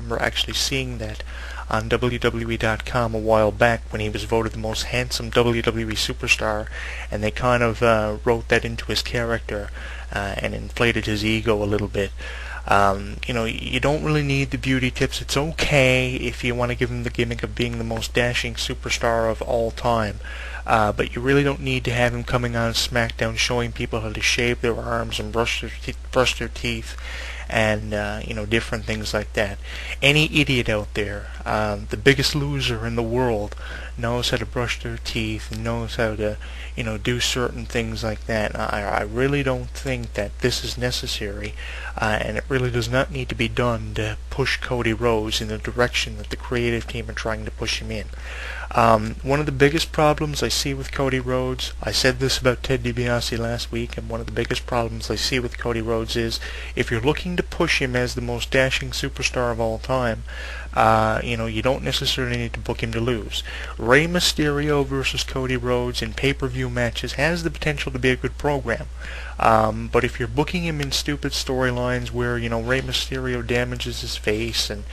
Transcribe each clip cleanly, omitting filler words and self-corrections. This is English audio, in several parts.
remember actually seeing that on WWE.com a while back when he was voted the most handsome WWE superstar, and they kind of wrote that into his character and inflated his ego a little bit. You don't really need the beauty tips. It's okay if you want to give him the gimmick of being the most dashing superstar of all time. But you really don't need to have him coming on SmackDown showing people how to shave their arms and brush their teeth and different things like that. Any idiot out there, the biggest loser in the world, knows how to brush their teeth and knows how to do certain things like that. I really don't think that this is necessary, and it really does not need to be done to push Cody Rhodes in the direction that the creative team are trying to push him in. One of the biggest problems I see with Cody Rhodes, I said this about Ted DiBiase last week, and one of the biggest problems I see with Cody Rhodes is if you're looking to push him as the most dashing superstar of all time, you don't necessarily need to book him to lose. Rey Mysterio versus Cody Rhodes in pay-per-view matches has the potential to be a good program. But if you're booking him in stupid storylines where, Rey Mysterio damages his face and,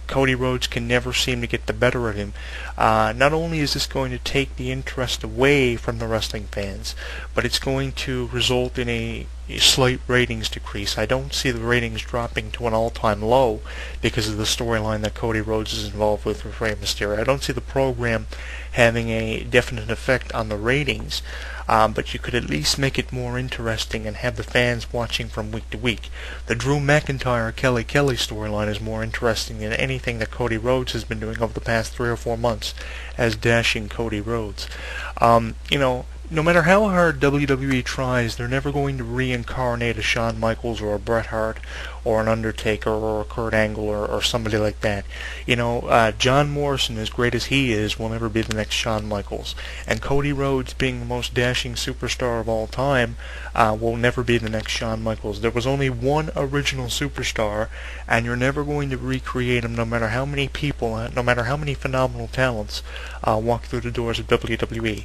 Cody Rhodes can never seem to get the better of him, not only is this going to take the interest away from the wrestling fans, but it's going to result in a slight ratings decrease. I don't see the ratings dropping to an all-time low because of the storyline that Cody Rhodes is involved with Rey Mysterio. I don't see the program having a definite effect on the ratings, but you could at least make it more interesting and have the fans watching from week to week. The Drew McIntyre-Kelly Kelly storyline is more interesting than anything that Cody Rhodes has been doing over the past 3 or 4 months as dashing Cody Rhodes. No matter how hard WWE tries, they're never going to reincarnate a Shawn Michaels or a Bret Hart or an Undertaker or a Kurt Angle or somebody like that. John Morrison, as great as he is, will never be the next Shawn Michaels. And Cody Rhodes, being the most dashing superstar of all time, will never be the next Shawn Michaels. There was only one original superstar, and you're never going to recreate him no matter how many people, no matter how many phenomenal talents walk through the doors of WWE.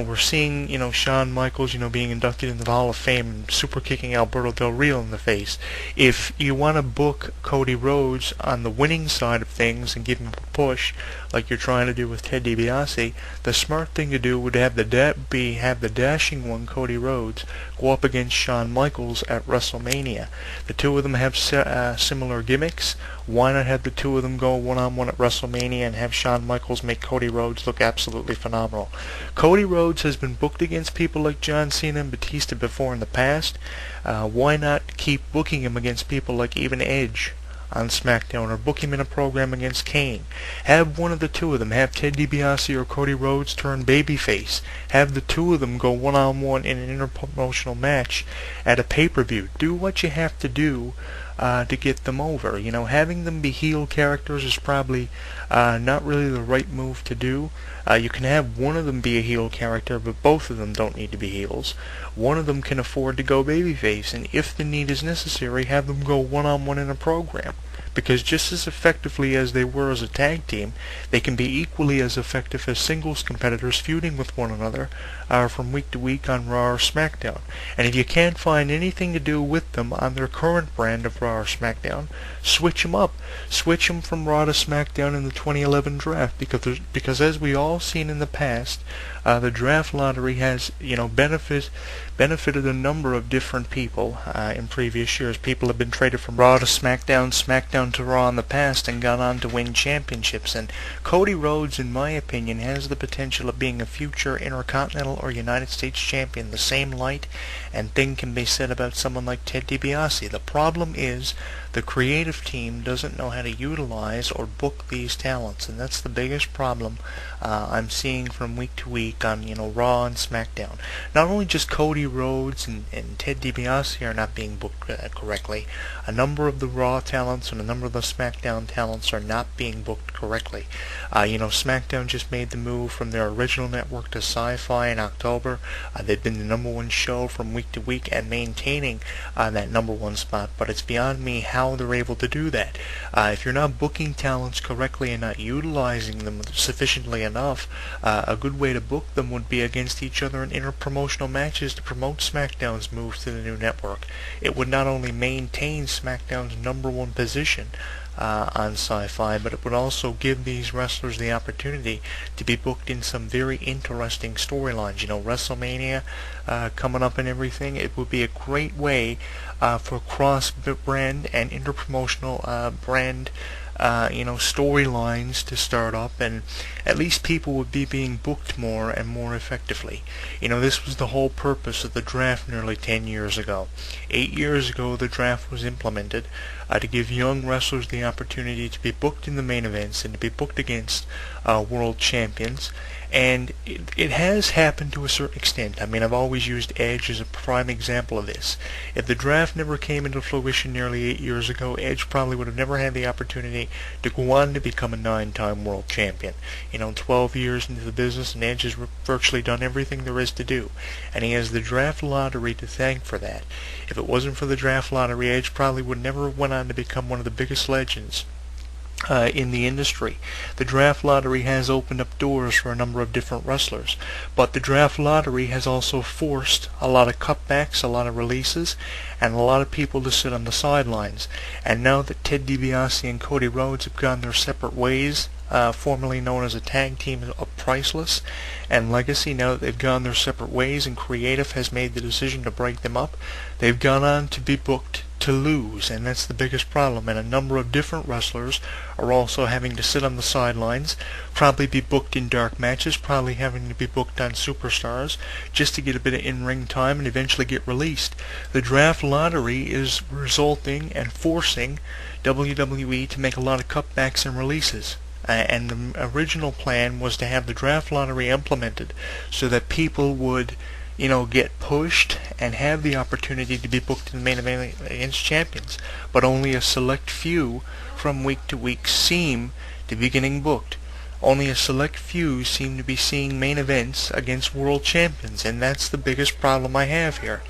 We're seeing, Shawn Michaels, being inducted into the Hall of Fame and super kicking Alberto Del Rio in the face. If you want to book Cody Rhodes on the winning side of things and give him a push, like you're trying to do with Ted DiBiase, the smart thing to do would have the dashing one, Cody Rhodes, go up against Shawn Michaels at WrestleMania. The two of them have similar gimmicks. Why not have the two of them go one-on-one at WrestleMania and have Shawn Michaels make Cody Rhodes look absolutely phenomenal? Cody Rhodes has been booked against people like John Cena and Batista before in the past. Why not keep booking him against people like even Edge on SmackDown, or book him in a program against Kane? Have one of the two of them, have Ted DiBiase or Cody Rhodes turn babyface. Have the two of them go one-on-one in an interpromotional match at a pay-per-view. Do what you have to do to get them over. Having them be heel characters is probably not really the right move to do. You can have one of them be a heel character, but both of them don't need to be heels. One of them can afford to go babyface, and if the need is necessary, have them go one-on-one in a program. Because just as effectively as they were as a tag team, they can be equally as effective as singles competitors feuding with one another from week to week on Raw or SmackDown. And if you can't find anything to do with them on their current brand of Raw or SmackDown, switch them up. Switch them from Raw to SmackDown in the 2011 draft, because as we all seen in the past, the draft lottery has benefited a number of different people in previous years. People have been traded from Raw to SmackDown, SmackDown to Raw in the past, and gone on to win championships. And Cody Rhodes, in my opinion, has the potential of being a future Intercontinental or United States champion. The same light and thing can be said about someone like Ted DiBiase. The problem is the creative team doesn't know how to utilize or book these talents, and that's the biggest problem I'm seeing from week to week on Raw and SmackDown. Not only just Cody Rhodes and Ted DiBiase are not being booked correctly, a number of the Raw talents and a number of the SmackDown talents are not being booked correctly. SmackDown just made the move from their original network to Sci-Fi in October. They've been the number one show from week to week and maintaining that number one spot, but it's beyond me how they're able to do that. If you're not booking talents correctly and not utilizing them sufficiently enough, a good way to book them would be against each other in interpromotional matches to promote promote SmackDown's move to the new network. It would not only maintain SmackDown's #1 position on Sci-Fi, but it would also give these wrestlers the opportunity to be booked in some very interesting storylines. You know, WrestleMania coming up and everything. It would be a great way for cross-brand and interpromotional brand storylines to start up, and at least people would be being booked more and more effectively. You know, this was the whole purpose of the draft nearly 10 years ago. 8 years ago, the draft was implemented to give young wrestlers the opportunity to be booked in the main events and to be booked against world champions. And it has happened to a certain extent. I mean, I've always used Edge as a prime example of this. If the draft never came into fruition nearly 8 years ago, Edge probably would have never had the opportunity to go on to become a 9-time world champion. 12 years into the business, and Edge has virtually done everything there is to do. And he has the draft lottery to thank for that. If it wasn't for the draft lottery, Edge probably would never have went on to become one of the biggest legends in the industry. The draft lottery has opened up doors for a number of different wrestlers, but the draft lottery has also forced a lot of cutbacks, a lot of releases, and a lot of people to sit on the sidelines. And now that Ted DiBiase and Cody Rhodes have gone their separate ways, formerly known as a tag team of Priceless and Legacy, now that they've gone their separate ways and Creative has made the decision to break them up, they've gone on to be booked to lose, and that's the biggest problem. And a number of different wrestlers are also having to sit on the sidelines, probably be booked in dark matches, probably having to be booked on Superstars just to get a bit of in-ring time and eventually get released. The draft lottery is resulting and forcing WWE to make a lot of cutbacks and releases. And the original plan was to have the draft lottery implemented so that people would get pushed and have the opportunity to be booked in the main event against champions. But only a select few from week to week seem to be getting booked. Only a select few seem to be seeing main events against world champions, and that's the biggest problem I have here.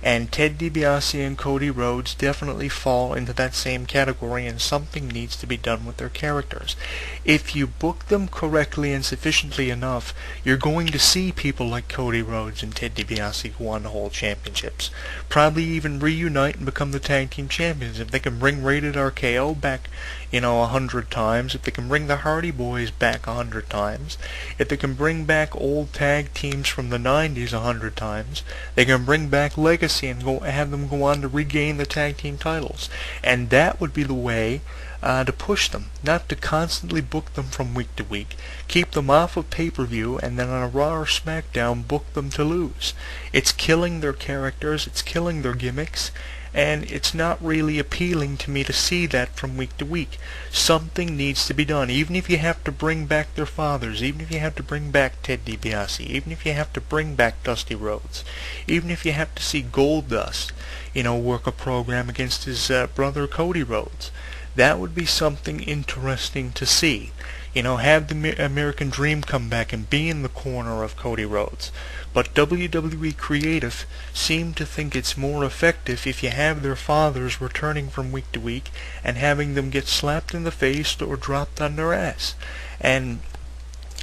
And Ted DiBiase and Cody Rhodes definitely fall into that same category, and something needs to be done with their characters. If you book them correctly and sufficiently enough, you're going to see people like Cody Rhodes and Ted DiBiase go on to hold championships. Probably even reunite and become the tag team champions. If they can bring Rated RKO back, 100 times, if they can bring the Hardy Boys back 100 times, if they can bring back old tag teams from the 90s 100 times, they can bring back Legacy and have them go on to regain the tag team titles. And that would be the way to push them, not to constantly book them from week to week. Keep them off of pay-per-view, and then on a Raw or SmackDown, book them to lose. It's killing their characters, it's killing their gimmicks, and it's not really appealing to me to see that from week to week. Something needs to be done, even if you have to bring back their fathers, even if you have to bring back Ted DiBiase, even if you have to bring back Dusty Rhodes, even if you have to see Goldust, work a program against his brother Cody Rhodes. That would be something interesting to see. Have the American Dream come back and be in the corner of Cody Rhodes. But WWE Creative seem to think it's more effective if you have their fathers returning from week to week and having them get slapped in the face or dropped on their ass. And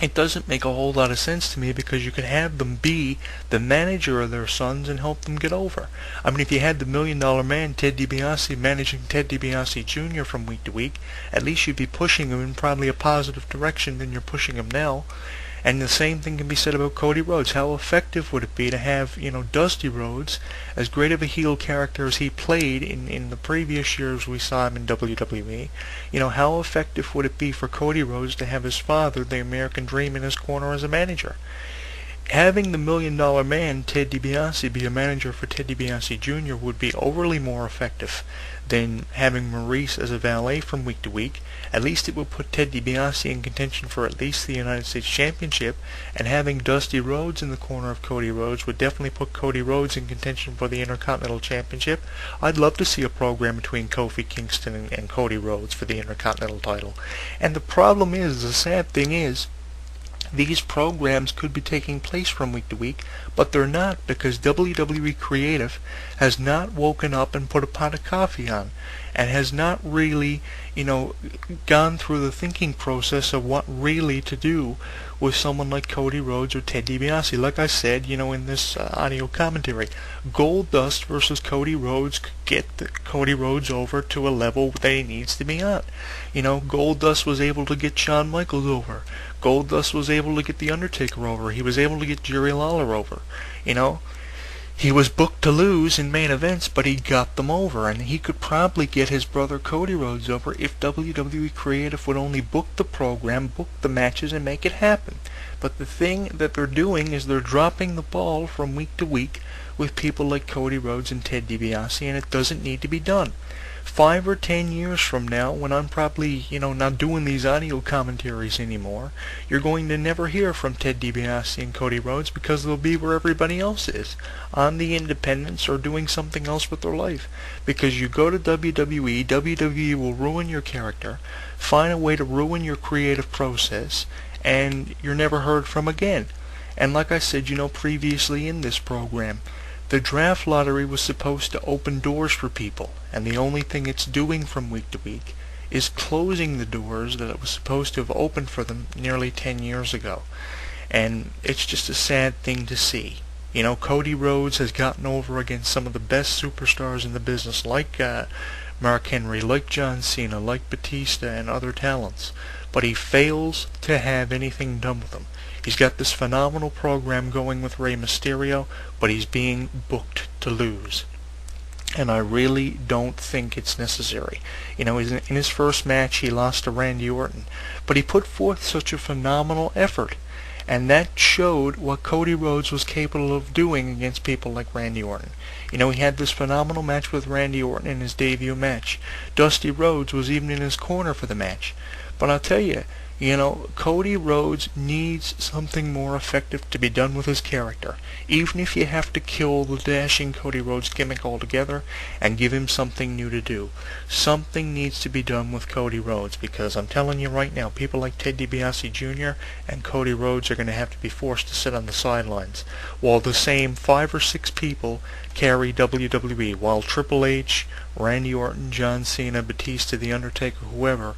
it doesn't make a whole lot of sense to me, because you could have them be the manager of their sons and help them get over. I mean, if you had the $1 Million Man, Ted DiBiase, managing Ted DiBiase Jr. from week to week, at least you'd be pushing him in probably a positive direction than you're pushing him now. And the same thing can be said about Cody Rhodes. How effective would it be to have, Dusty Rhodes, as great of a heel character as he played in the previous years we saw him in WWE? How effective would it be for Cody Rhodes to have his father, the American Dream, in his corner as a manager? Having the $1 Million Man, Ted DiBiase, be a manager for Ted DiBiase Jr. would be overly more effective than having Maurice as a valet from week to week. At least it would put Ted DiBiase in contention for at least the United States Championship, and having Dusty Rhodes in the corner of Cody Rhodes would definitely put Cody Rhodes in contention for the Intercontinental Championship. I'd love to see a program between Kofi Kingston and Cody Rhodes for the Intercontinental title. And the problem is, the sad thing is, These programs could be taking place from week to week, but they're not, because WWE Creative has not woken up and put a pot of coffee on, and has not really, gone through the thinking process of what really to do with someone like Cody Rhodes or Ted DiBiase. Like I said, in this audio commentary, Goldust versus Cody Rhodes could get Cody Rhodes over to a level that he needs to be on. Goldust was able to get Shawn Michaels over. Goldust was able to get The Undertaker over. He was able to get Jerry Lawler over. He was booked to lose in main events, but he got them over, and he could probably get his brother Cody Rhodes over if WWE Creative would only book the program, book the matches, and make it happen. But the thing that they're doing is they're dropping the ball from week to week with people like Cody Rhodes and Ted DiBiase, and it doesn't need to be done. 5 or 10 years from now, when I'm probably, not doing these audio commentaries anymore, you're going to never hear from Ted DiBiase and Cody Rhodes, because they'll be where everybody else is, on the independents or doing something else with their life. Because you go to WWE, WWE will ruin your character, find a way to ruin your creative process, and you're never heard from again. And like I said, previously in this program, the draft lottery was supposed to open doors for people, and the only thing it's doing from week to week is closing the doors that it was supposed to have opened for them nearly 10 years ago. And it's just a sad thing to see. Cody Rhodes has gotten over against some of the best superstars in the business, like Mark Henry, like John Cena, like Batista, and other talents, but he fails to have anything done with them. He's got this phenomenal program going with Rey Mysterio, but he's being booked to lose. And I really don't think it's necessary. In his first match, he lost to Randy Orton, but he put forth such a phenomenal effort, and that showed what Cody Rhodes was capable of doing against people like Randy Orton. He had this phenomenal match with Randy Orton in his debut match. Dusty Rhodes was even in his corner for the match. But I'll tell you, Cody Rhodes needs something more effective to be done with his character, even if you have to kill the dashing Cody Rhodes gimmick altogether and give him something new to do. Something needs to be done with Cody Rhodes, because I'm telling you right now, people like Ted DiBiase Jr. and Cody Rhodes are going to have to be forced to sit on the sidelines, while the same 5 or 6 people carry WWE, while Triple H, Randy Orton, John Cena, Batista, The Undertaker, whoever,